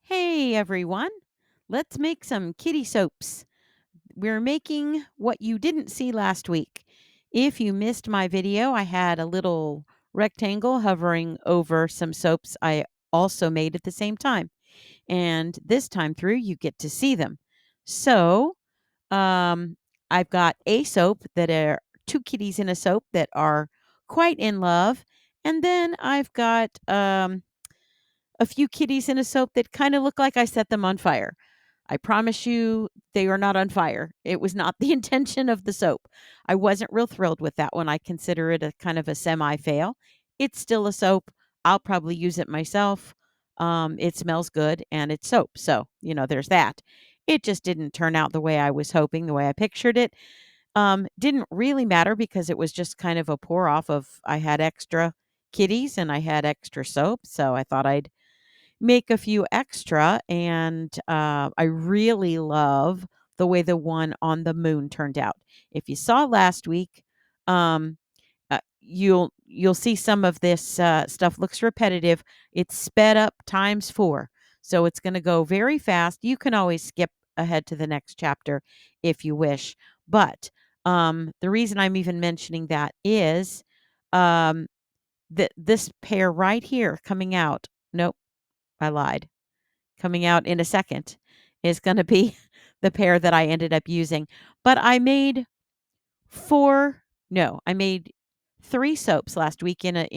Hey everyone, let's make some kitty soaps. We're making what you didn't see last week. If you missed my video, I had a little rectangle hovering over some soaps I also made at the same time. And this time through, you get to see them. So, um, I've got a soap that are two kitties in a soap that are quite in love. And then I've got a few kitties in a soap that kind of look like I set them on fire. I promise you they are not on fire. It was not the intention of the soap. I wasn't real thrilled with that one. I consider it a kind of a semi fail. It's still a soap. I'll probably use it myself. It smells good and it's soap. So, there's that. It just didn't turn out the way I was hoping, the way I pictured it. Didn't really matter because it was just kind of a pour off of I had extra kitties and I had extra soap. So I thought I'd make a few extra, and I really love the way the one on the moon turned out. If you saw last week, um, you'll see some of this stuff looks repetitive. It's sped up times 4, so it's going to go very fast. You can always skip ahead to the next chapter if you wish, but the reason I'm even mentioning that is um, that this pair right here coming out. Nope, I lied, coming out in a second is going to be the pair that I ended up using. But I made 4 no, I made 3 soaps last week in a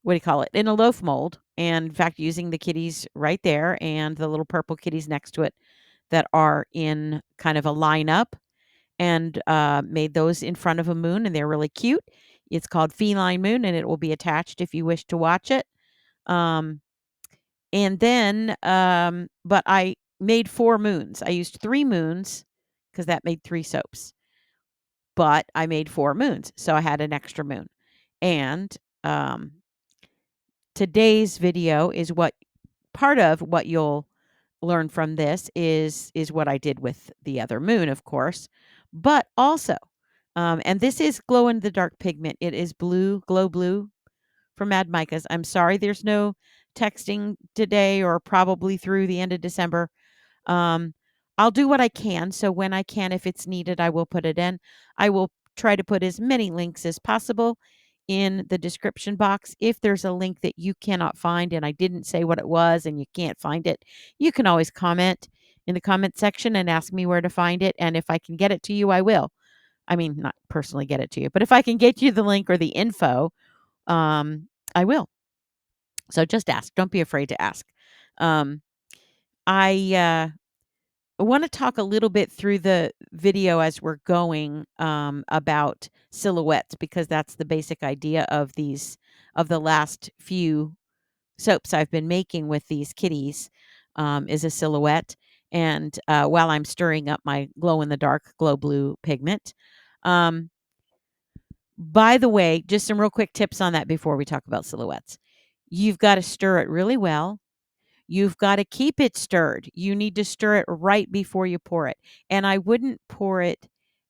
what do you call it? In a loaf mold, and in fact using the kitties right there and the little purple kitties next to it that are in kind of a lineup, and made those in front of a moon, and they're really cute. It's called Feline Moon, and it will be attached if you wish to watch it. Um, And then, but I made 4 moons. I used 3 moons because that made 3 soaps, but I made 4 moons, so I had an extra moon. And, um, today's video is what part of what you'll learn from this is what I did with the other moon, of course, but also, and this is glow in the dark pigment. It is blue, glow blue for Mad Micah's. I'm sorry there's no texting today or probably through the end of December. Um, I'll do what I can. So when I can, if it's needed, I will put it in. I will try to put as many links as possible in the description box. If there's a link that you cannot find and I didn't say what it was and you can't find it, you can always comment in the comment section and ask me where to find it. And if I can get it to you, I will. I mean, not personally get it to you, but if I can get you the link or the info, I will. So just ask. Don't be afraid to ask. Um, I want to talk a little bit through the video as we're going about silhouettes because that's the basic idea of of the last few soaps I've been making with these kitties, is a silhouette. And while I'm stirring up my glow in the dark glow blue pigment, um, by the way, just some real quick tips on that before we talk about silhouettes. You've got to stir it really well. You've gotta keep it stirred. You need to stir it right before you pour it, and I wouldn't pour it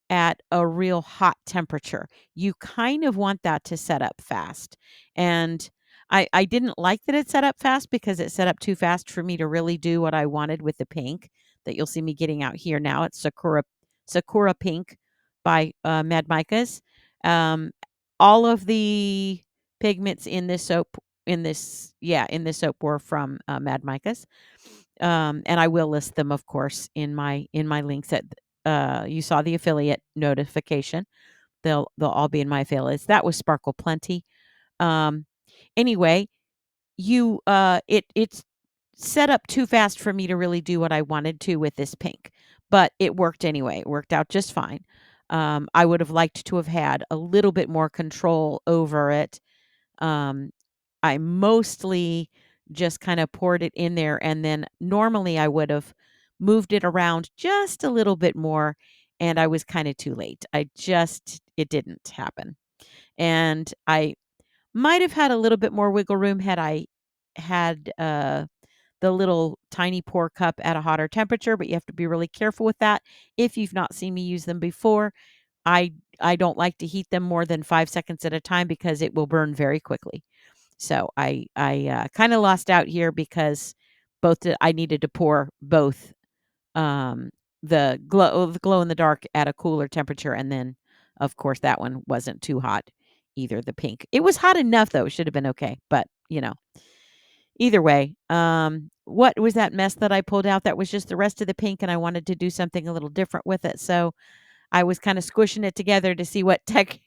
at a real hot temperature. You kind of want that to set up fast, and I didn't like that it set up fast because it set up too fast for me to really do what I wanted with the pink that you'll see me getting out here now. It's Sakura Pink by, Mad Micah's. Um, all of the pigments in this soap in this soap were from, Mad Micah's. And I will list them, of course, in my links that, you saw the affiliate notification. They'll all be in my affiliates. That was Sparkle Plenty. Um, anyway, it's set up too fast for me to really do what I wanted to with this pink, but it worked anyway. It worked out just fine. I would have liked to have had a little bit more control over it. Um, I mostly just kinda poured it in there, and then normally I would have moved it around just a little bit more, and I was kinda too late. It didn't happen. And I might have had a little bit more wiggle room had I had, the little tiny pour cup at a hotter temperature, but you have to be really careful with that. If you've not seen me use them before, I don't like to heat them more than 5 seconds at a time because it will burn very quickly. So I kind of lost out here because I needed to pour both um, the glow in the dark at a cooler temperature, and then, of course, that one wasn't too hot either, the pink. It was hot enough, though, it should have been okay, but, either way, what was that mess that I pulled out? That was just the rest of the pink, and I wanted to do something a little different with it, so I was kinda squishing it together to see what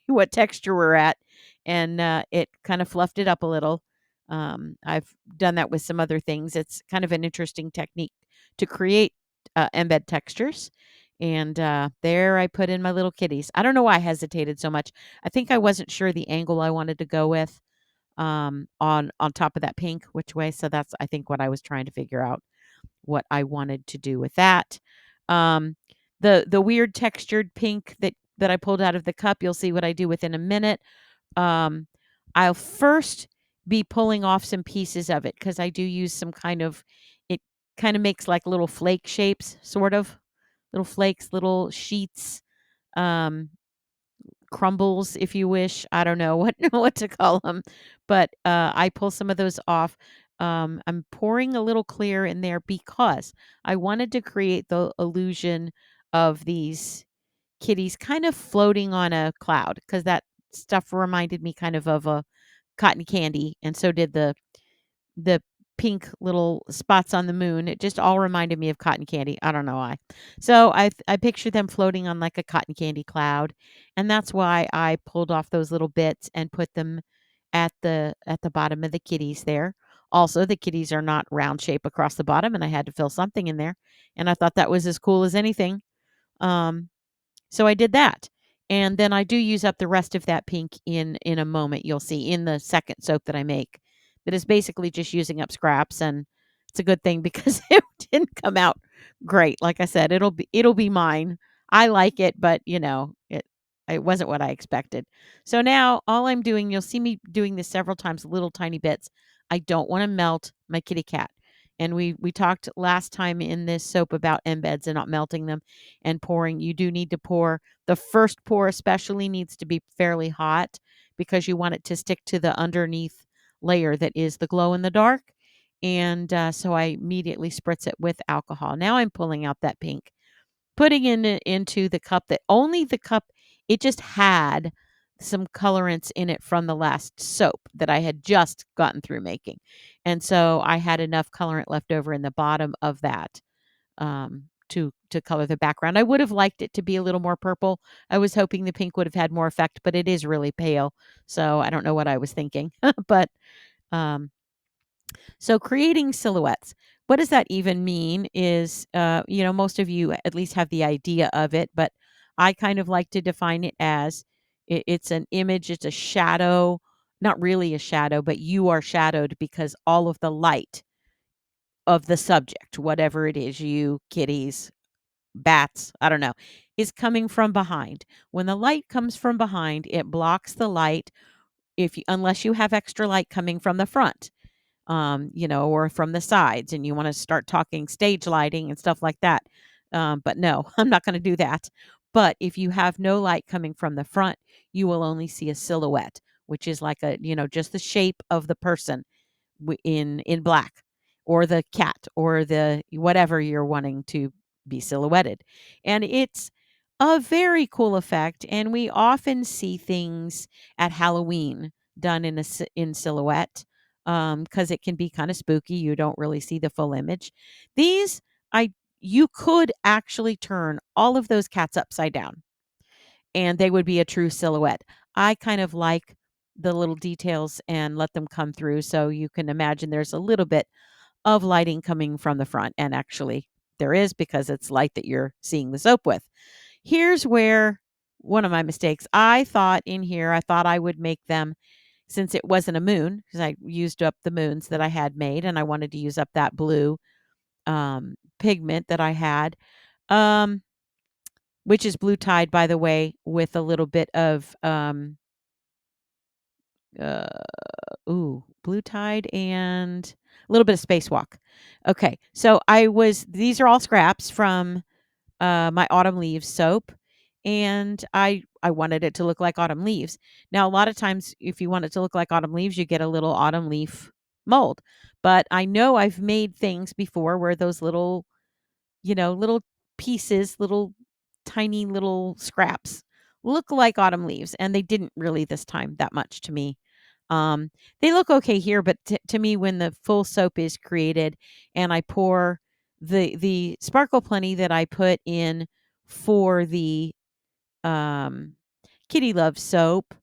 what texture we're at, and, it kinda fluffed it up a little. I've done that with some other things. It's kind of an interesting technique to create, embed textures, and, there I put in my little kitties. I don't know why I hesitated so much. I think I wasn't sure the angle I wanted to go with, on top of that pink, which way, so that's, I think, what I was trying to figure out what I wanted to do with that. Um, the weird textured pink that I pulled out of the cup, you'll see what I do within a minute. Um, I'll first be pulling off some pieces of it because I do use some kind of it kind of makes like little flake shapes, sort of little flakes, little sheets. Um, crumbles, if you wish. I don't know what what to call them, but, I pull some of those off. I'm pouring a little clear in there because I wanted to create the illusion of these kitties kind of floating on a cloud, because that stuff reminded me kind of a cotton candy, and so did the pink little spots on the moon. It just all reminded me of cotton candy. I don't know why. So I picture them floating on like a cotton candy cloud, and that's why I pulled off those little bits and put them at the bottom of the kitties there. Also, the kitties are not round shape across the bottom, and I had to fill something in there, and I thought that was as cool as anything. Um, so I did that. And then I do use up the rest of that pink in a moment, you'll see in the second soap that I make. That is basically just using up scraps, and it's a good thing because it didn't come out great. Like I said, it'll be mine. I like it, but it wasn't what I expected. So now all I'm doing, you'll see me doing this several times, little tiny bits. I don't want to melt my kitty cat. And we talked last time in this soap about embeds and not melting them and pouring. You do need to pour. The first pour especially needs to be fairly hot because you want it to stick to the underneath layer that is the glow in the dark. And so I immediately spritz it with alcohol. Now I'm pulling out that pink, putting into the cup, that only the cup, it just had some colorants in it from the last soap that I had just gotten through making. And so I had enough colorant left over in the bottom of that, to color the background. I would have liked it to be a little more purple. I was hoping the pink would have had more effect, but it is really pale. So I don't know what I was thinking. But um, so creating silhouettes. What does that even mean? Is most of you at least have the idea of it, but I kind of like to define it as it's an image, it's a shadow, not really a shadow, but you are shadowed because all of the light of the subject, whatever it is, you, kitties, bats, I don't know, is coming from behind. When the light comes from behind, it blocks the light unless you have extra light coming from the front, or from the sides, and you want to start talking stage lighting and stuff like that. But no, I'm not going to do that. But if you have no light coming from the front, you will only see a silhouette, which is like just the shape of the person in black, or the cat, or the whatever you're wanting to be silhouetted. And it's a very cool effect, and we often see things at Halloween done in silhouette, because it can be kind of spooky. You don't really see the full image. These I You could actually turn all of those cats upside down and they would be a true silhouette. I kind of like the little details and let them come through, so you can imagine there's a little bit of lighting coming from the front, and actually there is, because it's light that you're seeing the soap with. Here's where one of my mistakes. I thought I would make them, since it wasn't a moon, because I used up the moons that I had made and I wanted to use up that blue pigment that I had. Um which is blue tide, by the way, with a little bit of uh blue tide and a little bit of spacewalk. Okay, so these are all scraps from my autumn leaves soap, and I wanted it to look like autumn leaves. Now, a lot of times, if you want it to look like autumn leaves, you get a little autumn leaf mold. But I know I've made things before where those little, little pieces, little tiny little scraps look like autumn leaves, and they didn't really this time that much to me. Um, they look okay here, but to me, when the full soap is created and I pour the Sparkle Plenty that I put in for the um, Kitty Love soap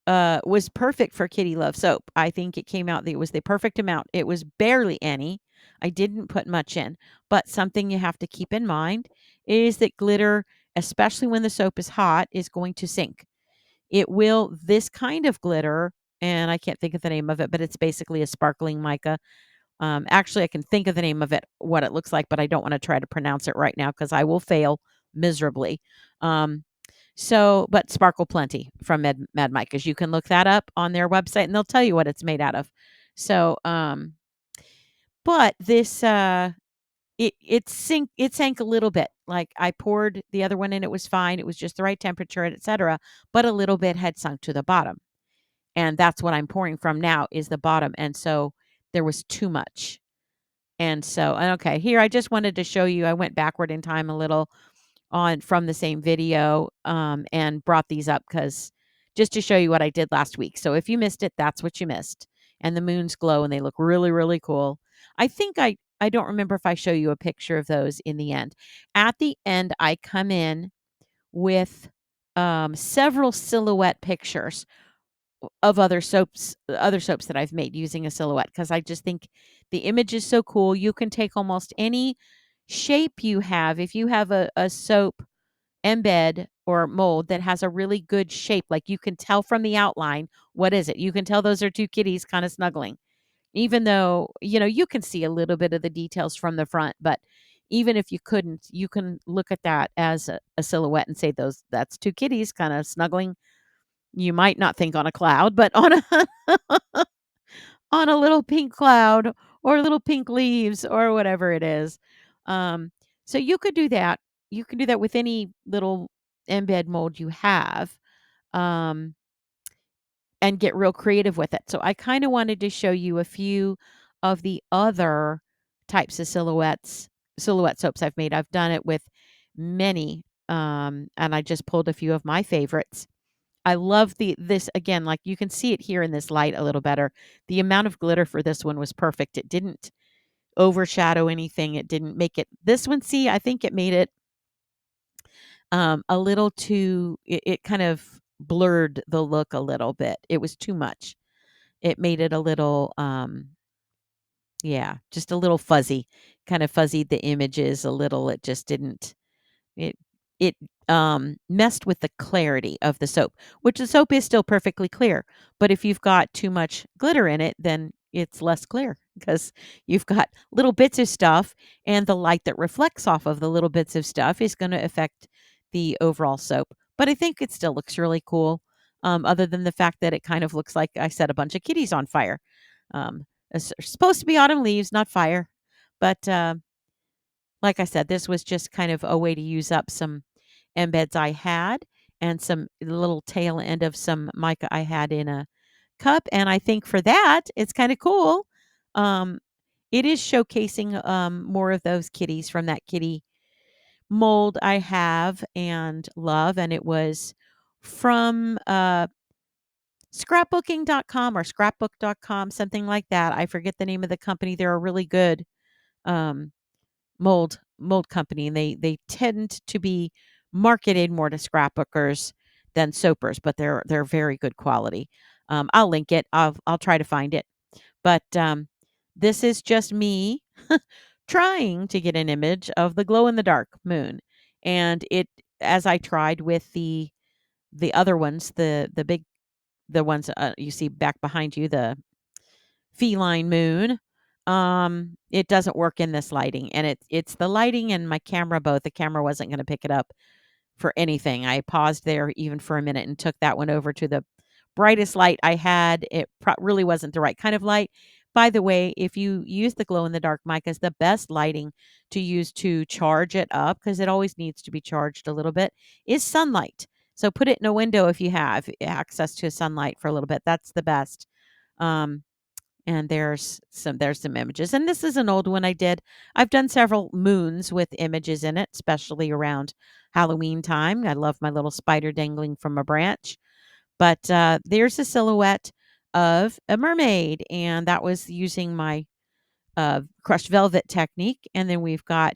was perfect for Kitty Love soap. I think it came out that it was the perfect amount. It was barely any. I didn't put much in, but something you have to keep in mind is that glitter, especially when the soap is hot, is going to sink. It will this kind of glitter, and I can't think of the name of it, but it's basically a sparkling mica. Actually, I can think of the name of it, what it looks like, but I don't want to try to pronounce it right now because I will fail miserably. Um, but Sparkle Plenty from Mad Micas. You can look that up on their website, and they'll tell you what it's made out of. So, but this it sank a little bit. Like, I poured the other one in, it was fine. It was just the right temperature, etc. But a little bit had sunk to the bottom. And that's what I'm pouring from now is the bottom. And so there was too much. And okay, here I just wanted to show you. I went backward in time a little on from the same video, and brought these up because just to show you what I did last week. So if you missed it, that's what you missed. And the moons glow and they look really, really cool. I think I don't remember if I show you a picture of those in the end. At the end, I come in with several silhouette pictures of other soaps that I've made using a silhouette because I just think the image is so cool. You can take almost any shape you have. If you have a soap embed or mold that has a really good shape, like you can tell from the outline, what is it? You can tell those are two kitties kind of snuggling. Even though, you can see a little bit of the details from the front, but even if you couldn't, you can look at that as a silhouette and say that's two kitties kind of snuggling. You might not think on a cloud, but on a on a little pink cloud or little pink leaves or whatever it is. Um, so you could do that. You can do that with any little embed mold you have, um, and get real creative with it. So I kind of wanted to show you a few of the other types of silhouette soaps I've made. I've done it with many, and I just pulled a few of my favorites. I love this again, like you can see it here in this light a little better. The amount of glitter for this one was perfect. It didn't overshadow anything. It didn't make it this one. See, I think it made it a little too it kind of blurred the look a little bit. It was too much. It made it a little yeah, just a little fuzzy. Kind of fuzzied the images a little. It just didn't it it, messed with the clarity of the soap, which the soap is still perfectly clear, but if you've got too much glitter in it, then it's less clear because you've got little bits of stuff, and the light that reflects off of the little bits of stuff is gonna affect the overall soap. But I think it still looks really cool, other than the fact that it kind of looks like I set a bunch of kitties on fire. It's supposed to be autumn leaves, not fire, but, like I said, this was just kind of a way to use up some embeds I had and some little tail end of some mica I had in a cup. And I think for that, it's kind of cool. Um, it is showcasing more of those kitties from that kitty mold I have and love. And it was from scrapbooking.com or scrapbook.com, something like that. I forget the name of the company. They're a really good um, mold company, and they tend to be marketed more to scrapbookers than soapers, but they're very good quality. I'll link it. I'll try to find it. But this is just me trying to get an image of the glow in the dark moon, and it as I tried with the other ones, the ones you see back behind you, the feline moon. It doesn't work in this lighting, and it's the lighting and my camera both. The camera wasn't going to pick it up for anything. I paused there even for a minute and took that one over to the brightest light I had. It really wasn't the right kind of light, By the way, if you use the glow in the dark micas, the best lighting to use to charge it up, because it always needs to be charged a little bit, is sunlight. So put it in a window if you have access to sunlight for a little bit. That's the best. Um, and there's some images. And this is an old one I did. I've done several moons with images in it, especially around Halloween time. I love my little spider dangling from a branch. But there's a silhouette of a mermaid, and that was using my crushed velvet technique. And then we've got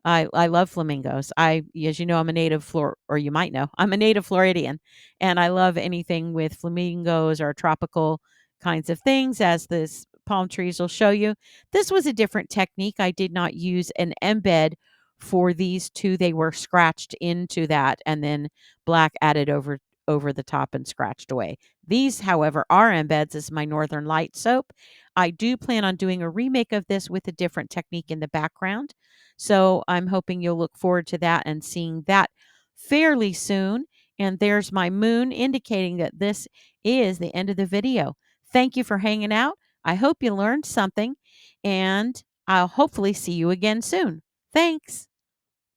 I love flamingos. As you know, I'm a native or you might know, I'm a native Floridian, and I love anything with flamingos or tropical kinds of things, as this palm trees will show you. This was a different technique. I did not use an embed for these two. They were scratched into that and then black added over the top and scratched away. These, however, are embeds as my Northern Light soap. I do plan on doing a remake of this with a different technique in the background. So I'm hoping you'll look forward to that and seeing that fairly soon. And there's my moon indicating that this is the end of the video. Thank you for hanging out. I hope you learned something, and I'll hopefully see you again soon. Thanks.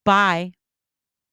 Bye.